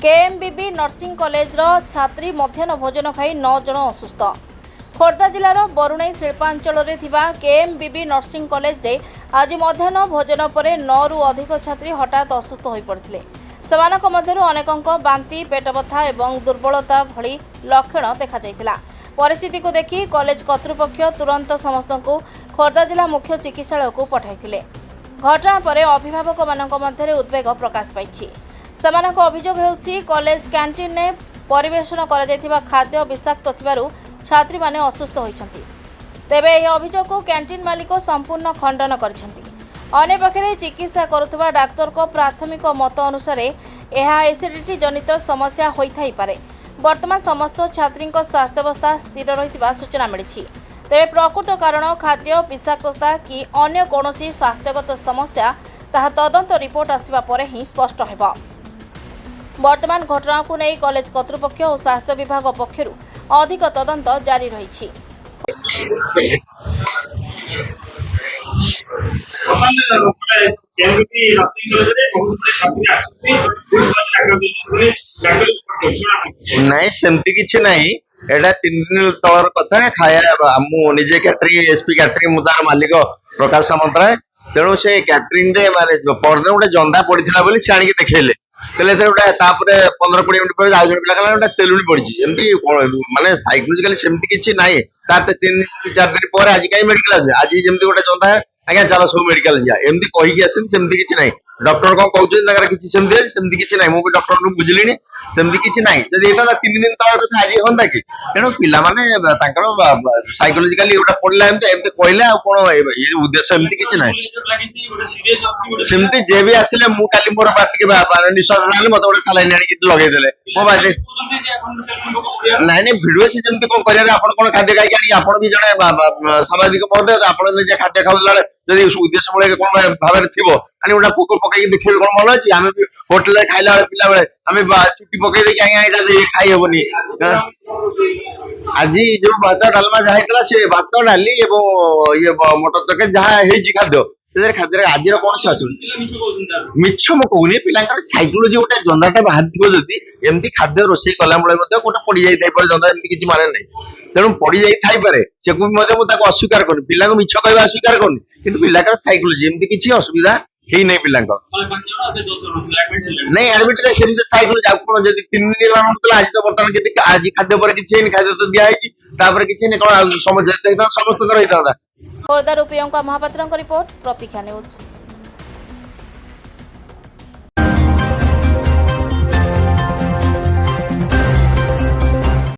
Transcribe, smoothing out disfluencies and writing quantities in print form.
केएमबीबी nursing college छात्री मध्याह्न भोजन खाई 9 जन असुस्थ। खोर्धा जिलार बरुणई शिल्पांचल केएमबीबी नर्सिंग कॉलेज रे आज मध्याह्न भोजन पर 9 रु अधिक छात्री हठात असुस्थ हो पड़ते। सेमानक मध्यरु अनेकंक बांती, पेट बथा एवं दुर्बलता भली लक्षण देखा जायतिला। परिस्थिति को देखि कॉलेज कर्तृपक्ष तुरंत समस्त को खोर्धा जिला मुख्य चिकित्सालय को पठाइथिले। घटना पर अभिभावक मानक मध्यरे उद्वेग प्रकाश पाइछि। सेमानक अभियोग हेउछि कॉलेज कैंटीन ने परिवेषण करा जायतिबा खाद्य विषाक्त थिबारु छात्री माने असुस्थ होइछन्ति। तेबे एही अभियोग को कैंटीन मालिक संपूर्ण खंडन करछन्ति। अन्य पक्षरे चिकित्सा करुवा डाक्तर को प्राथमिक मत अनुसार यह एसिडिटी जनित समस्या होइथाई पारे। वर्तमान समस्त छात्री स्वास्थ्यावस्था स्थिर रही सूचना मिली। तेबे प्रकृत कारण खाद्य विषाक्तता कि अन्य कौनसी स्वास्थ्यगत समस्या ताहा तदंत रिपोर्ट आसिबा परे ही स्पष्ट हेबो। वर्तमान घटना को नहीं कॉलेज कर्तृपक्ष और स्वास्थ्य विभाग पक्षरु अधिक तदंत जारी रही। नहीं सेमती किछि नहीं, एटा 3 दिन तलर कथा। खाया मुझे कैटरिंग एसपी कैटरिंग मुदार मालिक प्रकाश सामंतराय तेणु से कैटरिंग रे माने परदिन गोटे जंदा पड़ता बोली से आनिक देखेले कहले गोटे 15-20 मिनट पर आउ जन पिला कहला गोटे तेलुणी पड़ी एमती माने साइकोलॉजिकली सेमती किछि नाही। तार 3-4 दिन पर आज कहीं मेडिकल आज जमती गोटे जंदा आज्ञा चलो सब मेडिकल जा एमती कहीकि आसन सेमती किछि नाही। डॉक्टर कौन कहते किसी सेमती किछि नाही। मु भी डॉक्टर नु बुझलिनी सेमती किछि नाही। जदि एता 3 दिन तळ कथा आज होंदा कि तेणु पिला माने तांकर साइकोलॉजिकली एटा पडला एमती कहले आ कोन उद्देश्य एमती किछि नाही। सेमती जे भी आसिले मु काली मोर बाटके निश्वास रहले मते गोटे सालाइन आनी लगे देले मो बाजे नाही नाही भिडियो से जेमती कोन करिया आपण कोन खाद्य खाई आनी आपण भी जणे सामाजिक महोदय आपण जे खाद्य खाउला जदि उद्देश्य मूल कौन भाव थी आनी गोटा पोक पकई देखे कौन मन अच्छी आम भी होटेल खाइला पिला बेले आम चुटी पकई देखिए आज्ञा खाई हेनी। आज जो भात डालमा जहाँ से भात डाली ये मटर तरकारी जहाँ खाद्य खाद्य आज कौन से आस मिछ मु कहूनी पिला साइकोलोजी गोटे जंदाटा बाहर थी जदि एमती खाद्य रोषे कला गोटे पड़ जाए जंदा एमती किसी माने नहीं। तेणु पड़ जाए से अस्वीकार कर पिला मिछ कह अस्वीकार करनी कि पिलाकर साइकोलोजी एमती किसी असुविधा ही नहीं पिला नहीं एडमिट साइकोलोजी कौन जब 3 दिन आज तो बर्तमान आज खाद्य पर किसी खाद्य तो दिखाई किसी कौन समझ समस्त खोर्धारू प्रियंका महापात्र रिपोर्ट प्रतीक्षा न्यूज।